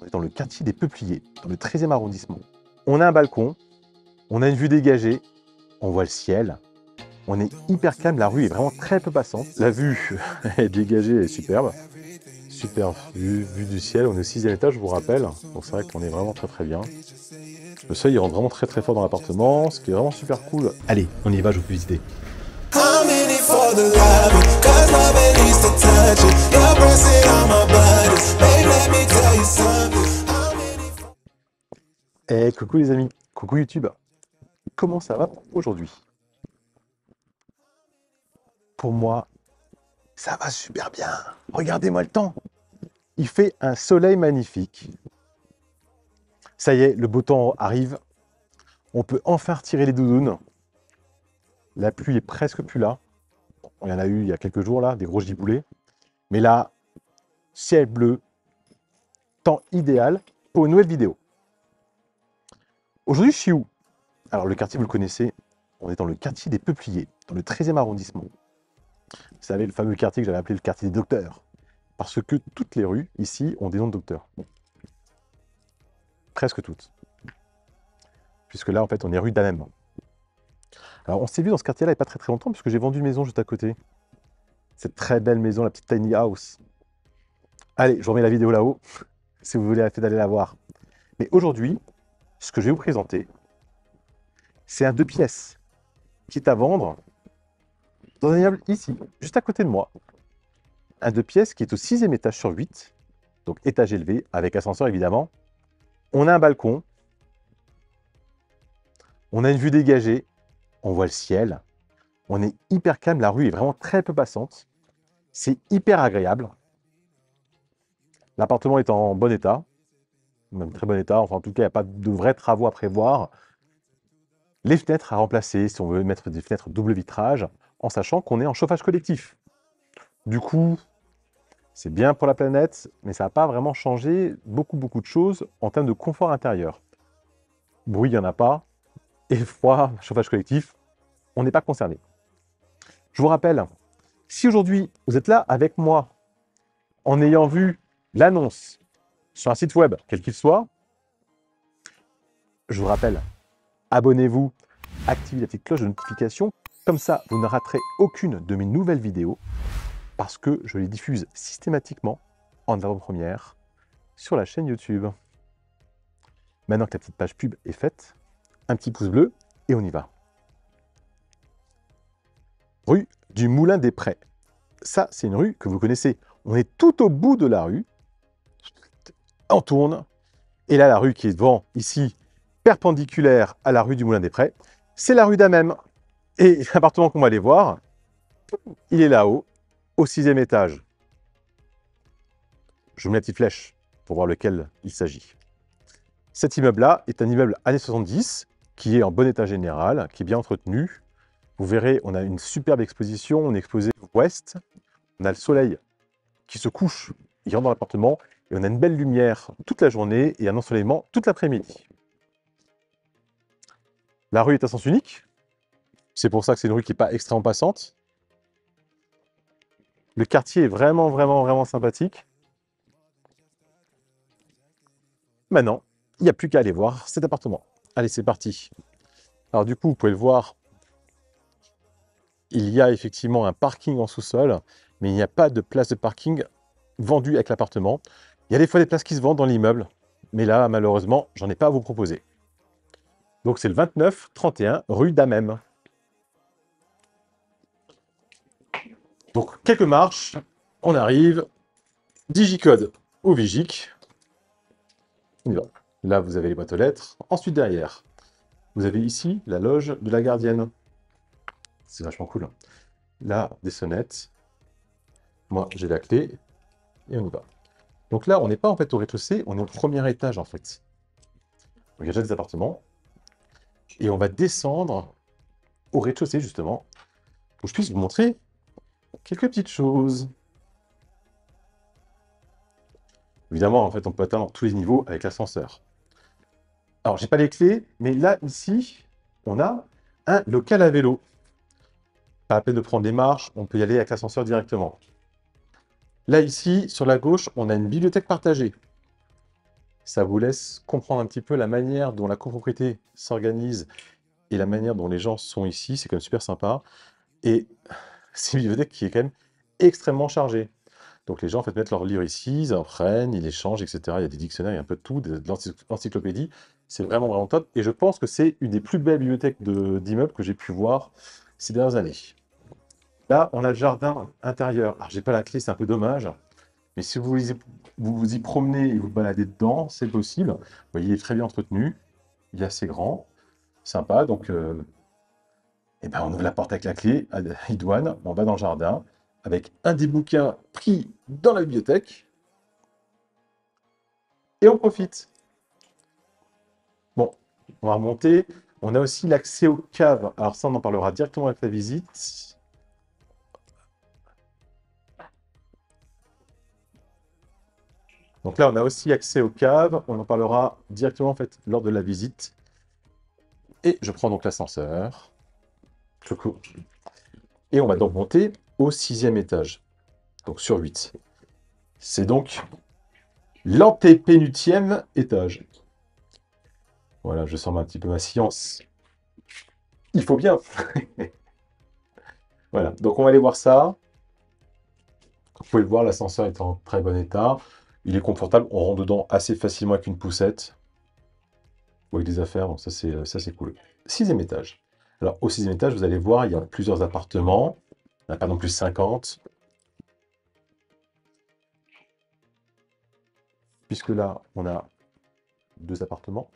On est dans le quartier des Peupliers, dans le 13e arrondissement. On a un balcon, on a une vue dégagée, on voit le ciel. On est hyper calme, la rue est vraiment très peu passante. La vue est dégagée et superbe. Super vue du ciel, on est au 6e étage, je vous rappelle. Donc c'est vrai qu'on est vraiment très bien. Le seuil il rentre vraiment très fort dans l'appartement, ce qui est vraiment super cool. Allez, on y va, je vous fais visiter. Eh, coucou les amis, coucou YouTube. Comment ça va aujourd'hui? Pour moi, ça va super bien. Regardez-moi le temps. Il fait un soleil magnifique. Ça y est, le beau temps arrive. On peut enfin retirer les doudounes. La pluie est presque plus là. Il y en a eu il y a quelques jours là, des gros giboulées. Mais là, ciel bleu, temps idéal pour une nouvelle vidéo. Aujourd'hui, je suis où? Alors le quartier, vous le connaissez, on est dans le quartier des Peupliers, dans le 13e arrondissement. Vous savez, le fameux quartier que j'avais appelé le quartier des docteurs. Parce que toutes les rues, ici, ont des noms de docteurs. Presque toutes. Puisque là, en fait, on est rue d'Amem. Alors, on s'est vu dans ce quartier-là il n'y a pas très longtemps, puisque j'ai vendu une maison juste à côté. Cette très belle maison, la petite tiny house. Allez, je vous remets la vidéo là-haut, si vous voulez arrêter d'aller la voir. Mais aujourd'hui, ce que je vais vous présenter, c'est un 2 pièces qui est à vendre dans un immeuble ici, juste à côté de moi. Un 2 pièces qui est au 6e étage sur 8, donc étage élevé, avec ascenseur évidemment. On a un balcon, on a une vue dégagée, on voit le ciel, on est hyper calme, la rue est vraiment très peu passante. C'est hyper agréable. L'appartement est en bon état, même très bon état, enfin en tout cas il n'y a pas de vrais travaux à prévoir. Les fenêtres à remplacer, si on veut mettre des fenêtres double vitrage, en sachant qu'on est en chauffage collectif. Du coup, c'est bien pour la planète, mais ça n'a pas vraiment changé beaucoup de choses en termes de confort intérieur. Bruit, il n'y en a pas, et froid, chauffage collectif, on n'est pas concerné. Je vous rappelle, si aujourd'hui vous êtes là avec moi, en ayant vu l'annonce sur un site web, quel qu'il soit, je vous rappelle, abonnez-vous, activez la petite cloche de notification, comme ça vous ne raterez aucune de mes nouvelles vidéos, parce que je les diffuse systématiquement en avant-première sur la chaîne YouTube. Maintenant que la petite page pub est faite, un petit pouce bleu et on y va. Rue du Moulin des Prés. Ça, c'est une rue que vous connaissez. On est tout au bout de la rue. On tourne. Et là, la rue qui est devant, ici, perpendiculaire à la rue du Moulin des Prés, c'est la rue d'Amem. Et l'appartement qu'on va aller voir, il est là-haut, au 6e étage. Je vous mets la petite flèche pour voir lequel il s'agit. Cet immeuble-là est un immeuble années 70, qui est en bon état général, qui est bien entretenu. Vous verrez, on a une superbe exposition, on est exposé ouest, on a le soleil qui se couche, il rentre dans l'appartement, et on a une belle lumière toute la journée et un ensoleillement toute l'après-midi. La rue est à sens unique, c'est pour ça que c'est une rue qui n'est pas extrêmement passante. Le quartier est vraiment sympathique. Maintenant, il n'y a plus qu'à aller voir cet appartement. Allez, c'est parti. Alors du coup, vous pouvez le voir, il y a effectivement un parking en sous-sol, mais il n'y a pas de place de parking vendue avec l'appartement. Il y a des fois des places qui se vendent dans l'immeuble, mais là, malheureusement, j'en ai pas à vous proposer. Donc c'est le 29-31 rue d'Amem. Donc quelques marches, on arrive, Digicode ou Vigic. On y va. Là, vous avez les boîtes aux lettres. Ensuite, derrière, vous avez ici la loge de la gardienne. C'est vachement cool. Là, des sonnettes. Moi, j'ai la clé et on y va. Donc là, on n'est pas en fait au rez-de-chaussée, on est au premier étage en fait. Donc il y a déjà des appartements. Et on va descendre au rez-de-chaussée justement, pour que je puisse vous montrer quelques petites choses. Évidemment, en fait, on peut atteindre tous les niveaux avec l'ascenseur. Alors, j'ai pas les clés, mais là, ici, on a un local à vélo. Pas la peine de prendre des marches, on peut y aller avec l'ascenseur directement. Là, ici, sur la gauche, on a une bibliothèque partagée. Ça vous laisse comprendre un petit peu la manière dont la copropriété s'organise et la manière dont les gens sont ici. C'est quand même super sympa. Et c'est une bibliothèque qui est quand même extrêmement chargée. Donc les gens en fait mettent leurs livres ici, ils en prennent, ils échangent, etc. Il y a des dictionnaires, il y a un peu de tout, de l'encyclopédie. C'est vraiment vraiment top. Et je pense que c'est une des plus belles bibliothèques d'immeubles que j'ai pu voir ces dernières années. Là, on a le jardin intérieur. Alors j'ai pas la clé, c'est un peu dommage. Mais si vous y promenez et vous baladez dedans, c'est possible. Vous voyez, il est très bien entretenu, il est assez grand, sympa. Donc eh ben, on ouvre la porte avec la clé, à idoine, on va dans le jardin, avec un des bouquins pris dans la bibliothèque, et on profite. Bon, on va remonter. On a aussi l'accès aux caves. Alors ça, on en parlera directement avec la visite. Donc là, on a aussi accès aux caves. On en parlera directement en fait lors de la visite. Et je prends donc l'ascenseur. Coucou. Et on va donc monter au 6e étage. Donc sur 8. C'est donc l'antépénultième étage. Voilà, je sens un petit peu ma science. Il faut bien. Voilà, donc on va aller voir ça. Vous pouvez le voir, l'ascenseur est en très bon état. Il est confortable, on rentre dedans assez facilement avec une poussette ou avec des affaires, donc ça c'est cool. 6e étage. Alors au 6e étage, vous allez voir, il y a plusieurs appartements. Il n'y en a pas non plus 50. Puisque là, on a 2 appartements.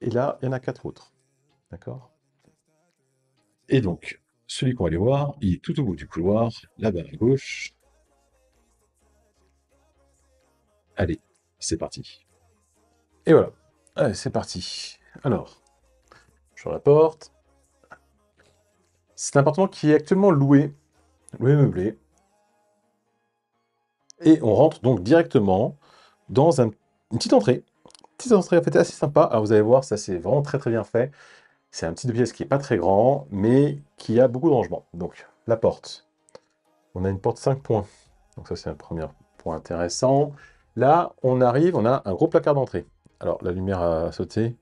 Et là, il y en a 4 autres. D'accord? Et donc, celui qu'on va aller voir, il est tout au bout du couloir, là-bas à gauche. Allez, c'est parti. Et voilà. Allez, c'est parti. Alors, je la porte. C'est un appartement qui est actuellement loué meublé. Et on rentre donc directement dans une petite entrée. Petite entrée en fait assez sympa. Alors vous allez voir, ça c'est vraiment très très bien fait. C'est un petit pièce qui n'est pas très grand, mais qui a beaucoup de rangements. Donc, la porte. On a une porte 5 points. Donc ça, c'est un premier point intéressant. Là, on arrive, on a un gros placard d'entrée. Alors, la lumière a sauté.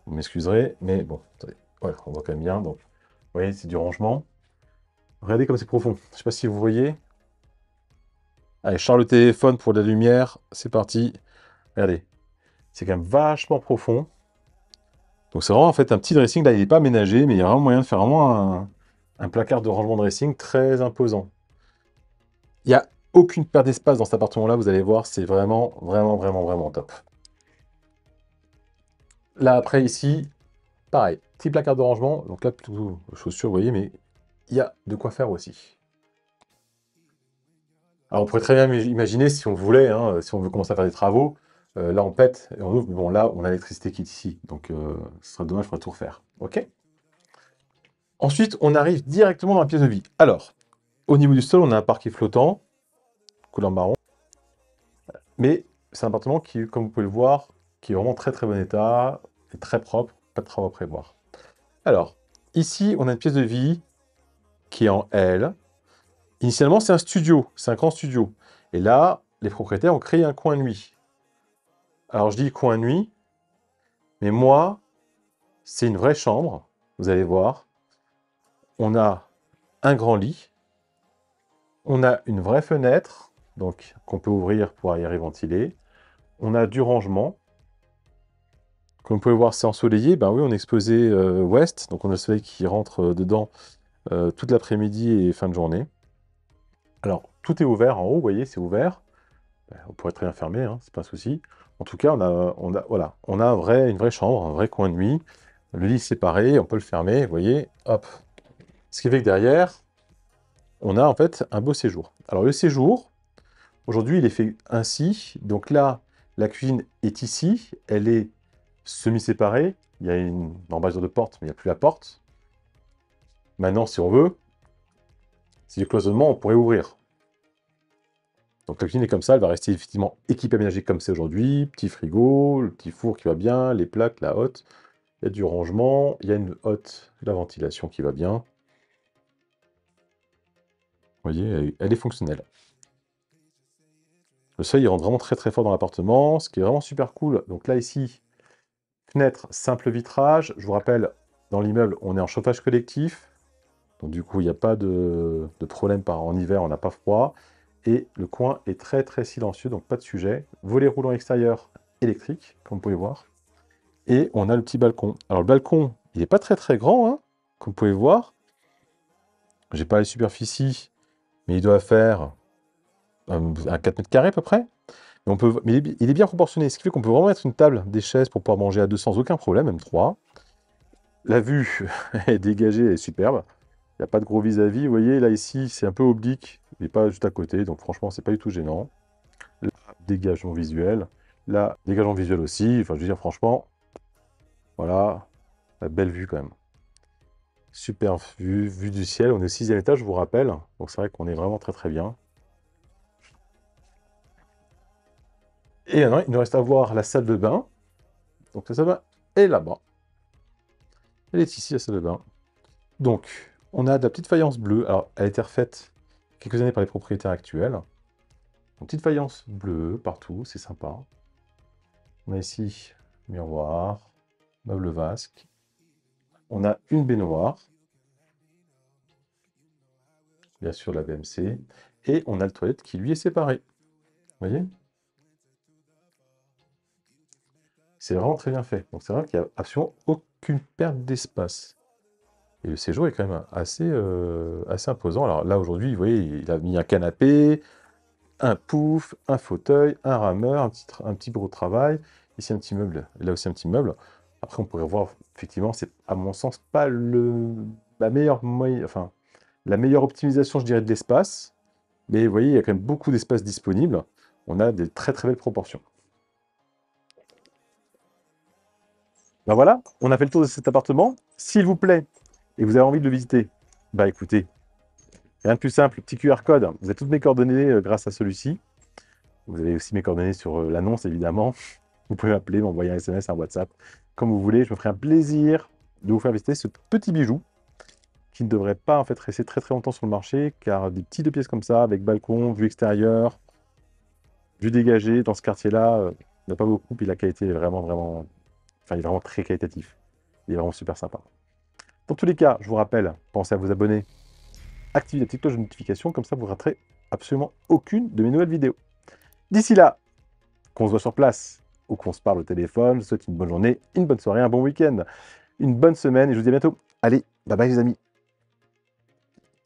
Vous m'excuserez, mais bon, attendez. Ouais, on voit quand même bien. Donc, vous voyez, c'est du rangement. Regardez comme c'est profond. Je ne sais pas si vous voyez. Allez, je sors le téléphone pour la lumière. C'est parti. Regardez. C'est quand même vachement profond. Donc c'est vraiment en fait un petit dressing. Là, il n'est pas aménagé, mais il y a vraiment moyen de faire vraiment un placard de rangement dressing très imposant. Il n'y a aucune perte d'espace dans cet appartement-là, vous allez voir, c'est vraiment, vraiment, vraiment, vraiment top. Là, après, ici, pareil, petit placard de rangement. Donc là, plutôt chaussures, vous voyez, mais il y a de quoi faire aussi. Alors, on pourrait très bien imaginer, si on voulait, hein, si on veut commencer à faire des travaux, là, on pète et on ouvre. Mais bon, là, on a l'électricité qui est ici. Donc, ce serait dommage, il faudrait tout refaire. OK? Ensuite, on arrive directement dans la pièce de vie. Alors, au niveau du sol, on a un parquet flottant, couleur marron. Mais c'est un appartement qui, comme vous pouvez le voir, qui est vraiment très très bon état, est très propre, pas de travaux à prévoir. Alors, ici, on a une pièce de vie qui est en L. Initialement, c'est un studio, c'est un grand studio. Et là, les propriétaires ont créé un coin nuit. Alors, je dis coin nuit, mais moi, c'est une vraie chambre, vous allez voir. On a un grand lit, on a une vraie fenêtre, donc qu'on peut ouvrir pour aérer ventiler. On a du rangement. Comme vous pouvez voir, c'est ensoleillé. Ben oui, on est exposé ouest, donc on a le soleil qui rentre dedans toute l'après-midi et fin de journée. Alors, tout est ouvert en haut, vous voyez, c'est ouvert. Ben, on pourrait très bien fermer, hein, c'est pas un souci. En tout cas, voilà, on a une vraie chambre, un vrai coin de nuit. Le lit séparé, on peut le fermer, vous voyez, hop. Ce qui fait que derrière, on a en fait un beau séjour. Alors le séjour, aujourd'hui, il est fait ainsi. Donc là, la cuisine est ici, elle est semi-séparée. Il y a une embouchure de porte, mais il n'y a plus la porte. Maintenant, si on veut, si du cloisonnement, on pourrait ouvrir. Donc la cuisine est comme ça, elle va rester effectivement équipée aménagée comme c'est aujourd'hui. Petit frigo, le petit four qui va bien, les plaques, la hotte. Il y a du rangement, il y a une hotte, la ventilation qui va bien. Vous voyez, elle est fonctionnelle. Le seuil, il rentre vraiment très très fort dans l'appartement, ce qui est vraiment super cool. Donc là, ici, fenêtre, simple vitrage. Je vous rappelle, dans l'immeuble, on est en chauffage collectif. Donc du coup, il n'y a pas de problème en hiver, on n'a pas froid. Et le coin est très très silencieux, donc pas de sujet. Volet roulant extérieur électrique, comme vous pouvez voir. Et on a le petit balcon. Alors le balcon, il n'est pas très très grand, hein, comme vous pouvez voir. J'ai pas les superficies, mais il doit faire un 4 mètres carrés à peu près. Mais il est bien proportionné, ce qui fait qu'on peut vraiment mettre une table, des chaises pour pouvoir manger à deux sans aucun problème, même trois. La vue est dégagée, elle est superbe. Il n'y a pas de gros vis-à-vis. Vous voyez, là, ici, c'est un peu oblique, mais pas juste à côté. Donc, franchement, c'est pas du tout gênant. Là, dégagement visuel. Là, dégagement visuel aussi. Enfin, je veux dire, franchement, voilà, la belle vue quand même. Super vue, vue du ciel. On est au 6e étage, je vous rappelle. Donc, c'est vrai qu'on est vraiment très, très bien. Et maintenant, il nous reste à voir la salle de bain. Donc, la salle de bain est là-bas. Elle est ici, la salle de bain. Donc, on a de la petite faïence bleue. Alors, elle a été refaite quelques années par les propriétaires actuels. Donc, petite faïence bleue partout, c'est sympa. On a ici miroir, meuble vasque. On a une baignoire. Bien sûr, la BMC. Et on a le toilette qui, lui, est séparé. Vous voyez? C'est vraiment très bien fait. Donc, c'est vrai qu'il n'y a absolument aucune perte d'espace. Et le séjour est quand même assez imposant. Alors là, aujourd'hui, vous voyez, il a mis un canapé, un pouf, un fauteuil, un rameur, un petit bureau de travail. Ici, un petit meuble. Là aussi, un petit meuble. Après, on pourrait voir, effectivement, c'est à mon sens pas la meilleure optimisation, je dirais, de l'espace. Mais vous voyez, il y a quand même beaucoup d'espace disponible. On a des très très belles proportions. Ben voilà, on a fait le tour de cet appartement. S'il vous plaît, et vous avez envie de le visiter, bah écoutez, rien de plus simple, petit QR code. Vous avez toutes mes coordonnées grâce à celui-ci. Vous avez aussi mes coordonnées sur l'annonce, évidemment. Vous pouvez m'appeler, m'envoyer un SMS, un WhatsApp, comme vous voulez. Je me ferai un plaisir de vous faire visiter ce petit bijou qui ne devrait pas en fait rester très très longtemps sur le marché, car des petites pièces comme ça, avec balcon, vue extérieure, vue dégagée, dans ce quartier-là, il n'y en a pas beaucoup. Puis la qualité est vraiment, vraiment... Enfin, il est vraiment très qualitatif. Il est vraiment super sympa. Dans tous les cas, je vous rappelle, pensez à vous abonner, activez la petite cloche de notification, comme ça vous ne raterez absolument aucune de mes nouvelles vidéos. D'ici là, qu'on se voit sur place ou qu'on se parle au téléphone, je vous souhaite une bonne journée, une bonne soirée, un bon week-end, une bonne semaine et je vous dis à bientôt. Allez, bye bye les amis.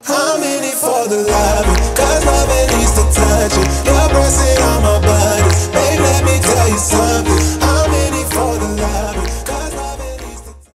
I'm in it for the love, 'cause love it needs to touch it. Your breath on my body, babe, let me tell you something.